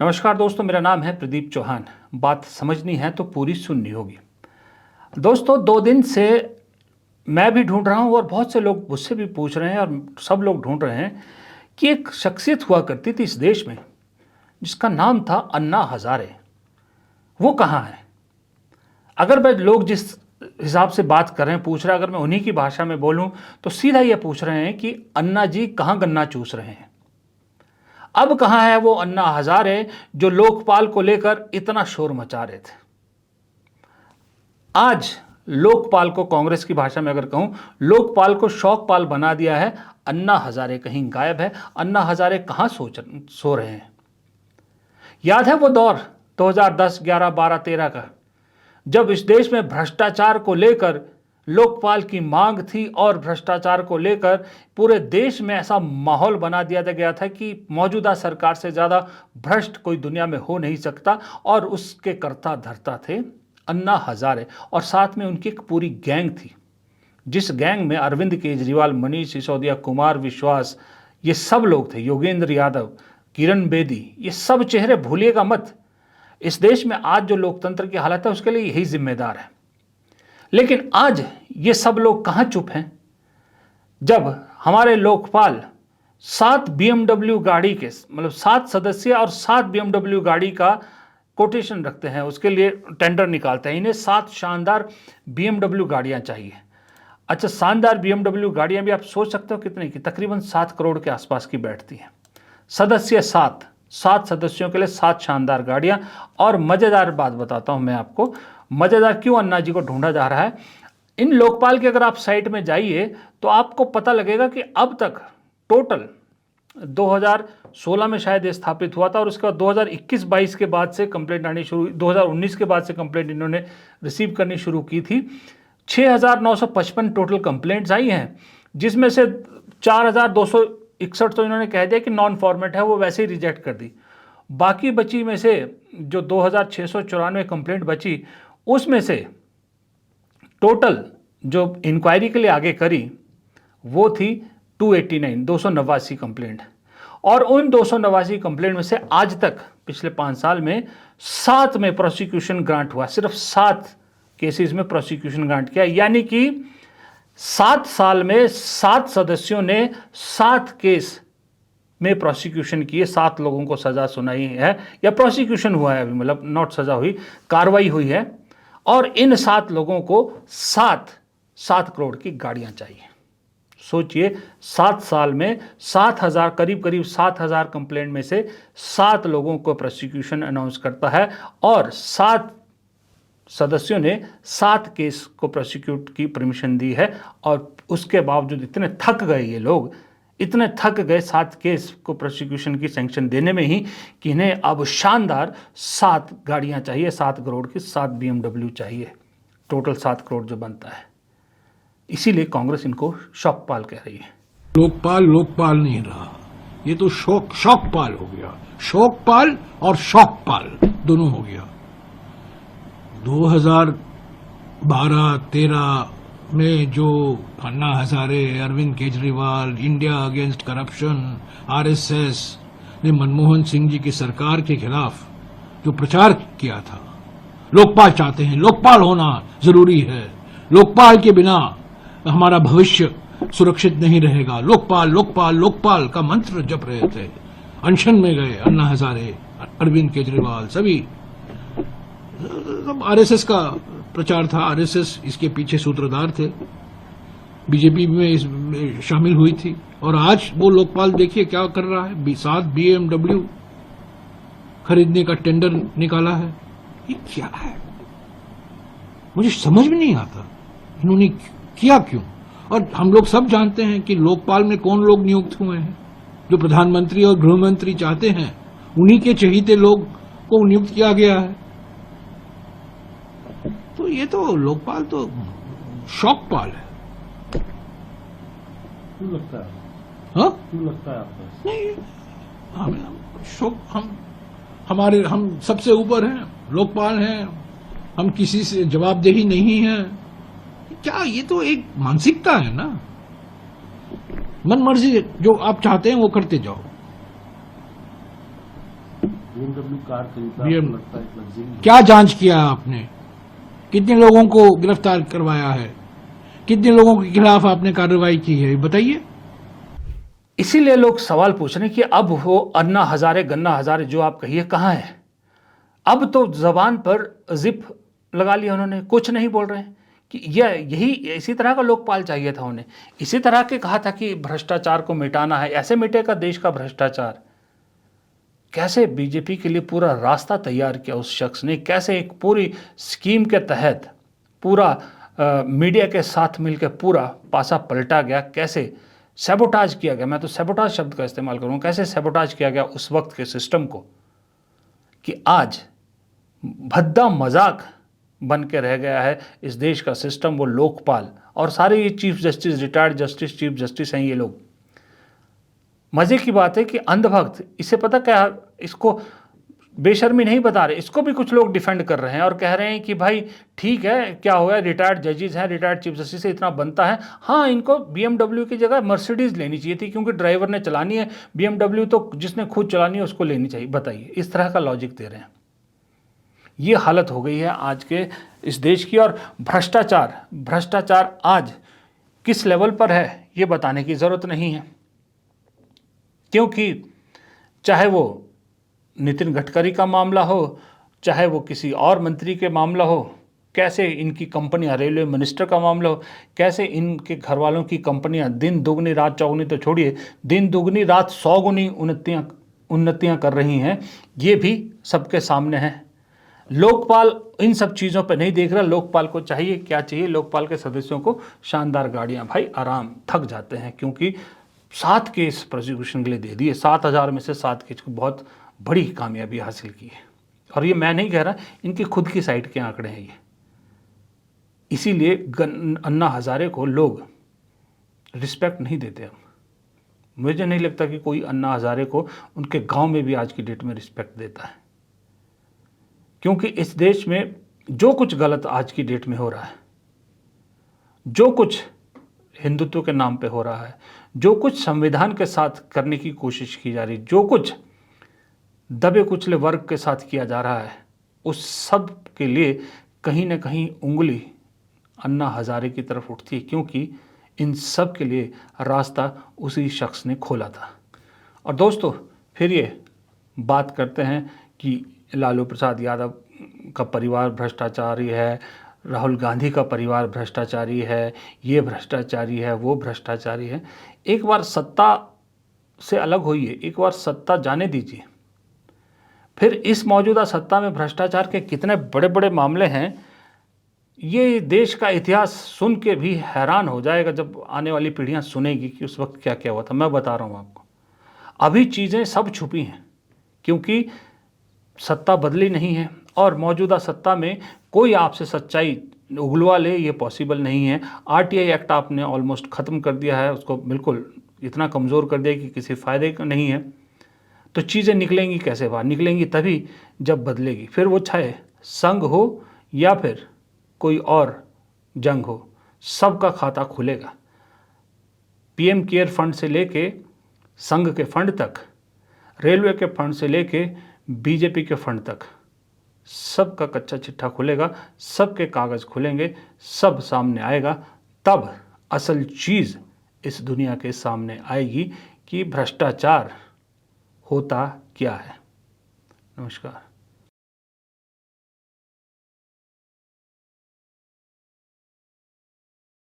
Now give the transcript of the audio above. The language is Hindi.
नमस्कार दोस्तों, मेरा नाम है प्रदीप चौहान। बात समझनी है तो पूरी सुननी होगी। दोस्तों, 2 दिन से मैं भी ढूंढ रहा हूं और बहुत से लोग मुझसे भी पूछ रहे हैं और सब लोग ढूंढ रहे हैं कि एक शख्सियत हुआ करती थी इस देश में जिसका नाम था अन्ना हजारे। वो कहाँ है? अगर मैं लोग जिस हिसाब से बात कर रहे हैं, पूछ रहे हैं, अगर मैं उन्हीं की भाषा में बोलूं तो सीधा ये पूछ रहे हैं कि अन्ना जी कहाँ गन्ना चूस रहे हैं। अब कहाँ है वो अन्ना हजारे जो लोकपाल को लेकर इतना शोर मचा रहे थे। आज लोकपाल को, कांग्रेस की भाषा में अगर कहूं, लोकपाल को शौकपाल बना दिया है। अन्ना हजारे कहीं गायब है। अन्ना हजारे कहां सो रहे हैं? याद है वो दौर 2010, 11, 12, 13 का, जब इस देश में भ्रष्टाचार को लेकर लोकपाल की मांग थी और भ्रष्टाचार को लेकर पूरे देश में ऐसा माहौल बना दिया गया था कि मौजूदा सरकार से ज़्यादा भ्रष्ट कोई दुनिया में हो नहीं सकता। और उसके कर्ता धर्ता थे अन्ना हजारे और साथ में उनकी एक पूरी गैंग थी, जिस गैंग में अरविंद केजरीवाल, मनीष सिसोदिया, कुमार विश्वास, ये सब लोग थे, योगेंद्र यादव, किरण बेदी, ये सब चेहरे भूलिएगा मत। इस देश में आज जो लोकतंत्र की हालत है उसके लिए यही जिम्मेदार है। लेकिन आज ये सब लोग कहां चुप हैं, जब हमारे लोकपाल 7 BMW गाड़ी के, मतलब 7 सदस्य और 7 BMW गाड़ी का कोटेशन रखते हैं, उसके लिए टेंडर निकालते हैं। इन्हें 7 शानदार BMW गाड़ियां चाहिए। अच्छा, शानदार BMW गाड़ियां भी आप सोच सकते हो कितने की, तकरीबन 7 करोड़ के आसपास की बैठती हैं। सदस्य 7 सदस्यों के लिए 7 शानदार गाड़ियां। और मजेदार बात बताता हूं मैं आपको, मजेदार क्यों अन्ना जी को ढूंढा जा रहा है। इन लोकपाल के अगर आप साइट में जाइए तो आपको पता लगेगा कि अब तक टोटल 2016 में शायद ये स्थापित हुआ था और उसके बाद 2021-22 के बाद से कंप्लेंट आनी शुरू, 2019 के बाद से कंप्लेंट इन्होंने रिसीव करनी शुरू की थी। 6,955 टोटल कंप्लेंट्स आई हैं, जिसमें से 4,261 तो इन्होंने कह दिया कि नॉन फॉर्मेट है, वो वैसे ही रिजेक्ट कर दी। बाकी बची में से जो 2,694 कंप्लेंट बची, उसमें से टोटल जो इंक्वायरी के लिए आगे करी वो थी 289 कंप्लेंट। और उन 289 कंप्लेंट में से आज तक पिछले 5 साल में 7 में प्रोसिक्यूशन ग्रांट हुआ। सिर्फ 7 केसेस में प्रोसिक्यूशन ग्रांट किया, यानी कि 7 साल में 7 सदस्यों ने 7 केस में प्रोसिक्यूशन किए, 7 लोगों को सजा सुनाई है या प्रोसिक्यूशन हुआ है अभी, मतलब नॉट सजा हुई, कार्रवाई हुई है। और इन 7 लोगों को 7 करोड़ की गाड़ियां चाहिए। सोचिए, 7 साल में 7,000, करीब 7,000 कंप्लेंट में से 7 लोगों को प्रोसिक्यूशन अनाउंस करता है और 7 सदस्यों ने 7 केस को प्रोसिक्यूट की परमिशन दी है। और उसके बावजूद इतने थक गए ये लोग, इतने थक गए 7 केस को प्रोसिक्यूशन की सैंक्शन देने में ही, कि इन्हें अब शानदार 7 गाड़ियां चाहिए, 7 करोड़ की 7 BMW चाहिए, टोटल 7 करोड़ जो बनता है। इसीलिए कांग्रेस इनको शौकपाल कह रही है। लोकपाल लोकपाल नहीं रहा, ये तो शौकपाल हो गया। शौकपाल और शौकपाल दोनों हो गया। 2012-13 में जो Anna Hazare, Arvind Kejriwal, India against corruption, RSS ने मनमोहन सिंह जी की सरकार के खिलाफ जो प्रचार किया था, लोकपाल चाहते हैं, लोकपाल होना जरूरी है, लोकपाल के बिना हमारा भविष्य सुरक्षित नहीं रहेगा, लोकपाल लोकपाल लोकपाल का मंत्र जप रहे थे। अनशन में गए अन्ना हजारे, अरविंद केजरीवाल, सभी। RSS का प्रचार था, RSS इसके पीछे सूत्रधार थे, बीजेपी में इसमें शामिल हुई थी। और आज वो लोकपाल देखिए क्या कर रहा है, 7 BMW खरीदने का टेंडर निकाला है। ये क्या है, मुझे समझ में नहीं आता इन्होंने किया क्यों। और हम लोग सब जानते हैं कि लोकपाल में कौन लोग नियुक्त हुए हैं, जो प्रधानमंत्री और गृहमंत्री चाहते हैं, उन्हीं के चहीते लोग को नियुक्त किया गया है। तो ये तो लोकपाल तो शौकपाल है। क्यों लगता है? हाँ, क्यों लगता है आपको? नहीं, हम सबसे ऊपर हैं, लोकपाल हैं, हम किसी से जवाबदेही नहीं है। क्या ये तो एक मानसिकता है ना, मन मर्जी जो आप चाहते हैं वो करते जाओ। BMW कार खरीदना BM आपको लगता है एक लग्जरी है? क्या जांच किया आपने? कितने लोगों को गिरफ्तार करवाया है? कितने लोगों के खिलाफ आपने कार्रवाई की है, बताइए। इसीलिए लोग सवाल पूछ रहे हैं कि अब वो अन्ना हजारे गन्ना हजारे जो आप कहिए कहाँ है। अब तो जबान पर जिप लगा लिया उन्होंने, कुछ नहीं बोल रहे हैं कि यही इसी तरह का लोकपाल चाहिए था उन्हें। इसी तरह के कहा था कि भ्रष्टाचार को मिटाना है, ऐसे मिटेगा देश का भ्रष्टाचार। कैसे बीजेपी के लिए पूरा रास्ता तैयार किया उस शख्स ने, कैसे एक पूरी स्कीम के तहत पूरा मीडिया के साथ मिलकर पूरा पासा पलटा गया, कैसे सैबोटाज किया गया। मैं तो सैबोटाज शब्द का इस्तेमाल करूँगा, कैसे सैबोटाज किया गया उस वक्त के सिस्टम को कि आज भद्दा मजाक बन के रह गया है इस देश का सिस्टम, वो लोकपाल। और सारे ये chief justice, retired justice, chief justice हैं ये लोग। मजे की बात है कि अंधभक्त इसे पता क्या, इसको बेशर्मी नहीं बता रहे, इसको भी कुछ लोग डिफेंड कर रहे हैं और कह रहे हैं कि भाई ठीक है, क्या हुआ, रिटायर्ड जजेस हैं, रिटायर्ड चीफ जस्टिस से इतना बनता है। हाँ, इनको BMW की जगह मर्सिडीज लेनी चाहिए थी, क्योंकि ड्राइवर ने चलानी है। BMW तो जिसने खुद चलानी है उसको लेनी चाहिए। बताइए, इस तरह का लॉजिक दे रहे हैं। ये हालत हो गई है आज के इस देश की। और भ्रष्टाचार आज किस लेवल पर है ये बताने की ज़रूरत नहीं है, क्योंकि चाहे वो नितिन गडकरी का मामला हो, चाहे वो किसी और मंत्री के मामला हो, कैसे इनकी कंपनियां, रेलवे मिनिस्टर का मामला हो, कैसे इनके घर वालों की कंपनियां दिन दुगनी रात चौगुनी तो छोड़िए, दिन दुगनी रात 100 गुनी उन्नतियां कर रही हैं, ये भी सबके सामने है। लोकपाल इन सब चीज़ों पे नहीं देख रहा। लोकपाल को चाहिए क्या चाहिए? लोकपाल के सदस्यों को शानदार गाड़ियां। भाई आराम, थक जाते हैं, क्योंकि 7 केस प्रोसिक्यूशन के लिए दे दिए, 7000 में से 7 केस को बहुत बड़ी कामयाबी हासिल की है। और ये मैं नहीं कह रहा, इनकी खुद की साइट के आंकड़े हैं ये। इसीलिए अन्ना हजारे को लोग रिस्पेक्ट नहीं देते। अब मुझे नहीं लगता कि कोई अन्ना हजारे को उनके गांव में भी आज की डेट में रिस्पेक्ट देता है, क्योंकि इस देश में जो कुछ गलत आज की डेट में हो रहा है, जो कुछ हिंदुत्व के नाम पे हो रहा है, जो कुछ संविधान के साथ करने की कोशिश की जा रही, जो कुछ दबे कुचले वर्ग के साथ किया जा रहा है, उस सब के लिए कहीं ना कहीं उंगली अन्ना हजारे की तरफ उठती है, क्योंकि इन सब के लिए रास्ता उसी शख्स ने खोला था। और दोस्तों, फिर ये बात करते हैं कि लालू प्रसाद यादव का परिवार भ्रष्टाचारी है, राहुल गांधी का परिवार भ्रष्टाचारी है, ये भ्रष्टाचारी है, वो भ्रष्टाचारी है। एक बार सत्ता से अलग होइए, एक बार सत्ता जाने दीजिए, फिर इस मौजूदा सत्ता में भ्रष्टाचार के कितने बड़े बड़े मामले हैं, ये देश का इतिहास सुन के भी हैरान हो जाएगा जब आने वाली पीढ़ियां सुनेगी कि उस वक्त क्या क्या हुआ था। मैं बता रहा हूँ आपको, अभी चीज़ें सब छुपी हैं, क्योंकि सत्ता बदली नहीं है और मौजूदा सत्ता में कोई आपसे सच्चाई उगलवा ले, ये पॉसिबल नहीं है। RTI एक्ट आपने ऑलमोस्ट ख़त्म कर दिया है, उसको बिल्कुल इतना कमज़ोर कर दिया कि किसी फ़ायदे का नहीं है। तो चीज़ें निकलेंगी कैसे बाहर? निकलेंगी तभी जब बदलेगी। फिर वो चाहे संघ हो या फिर कोई और जंग हो, सबका खाता खुलेगा। PM केयर फंड से लेके संघ के फंड तक, रेलवे के फंड से लेके BJP के फंड तक, सबका कच्चा चिट्ठा खुलेगा, सबके कागज़ खुलेंगे, सब सामने आएगा। तब असल चीज़ इस दुनिया के सामने आएगी कि भ्रष्टाचार होता क्या है। नमस्कार।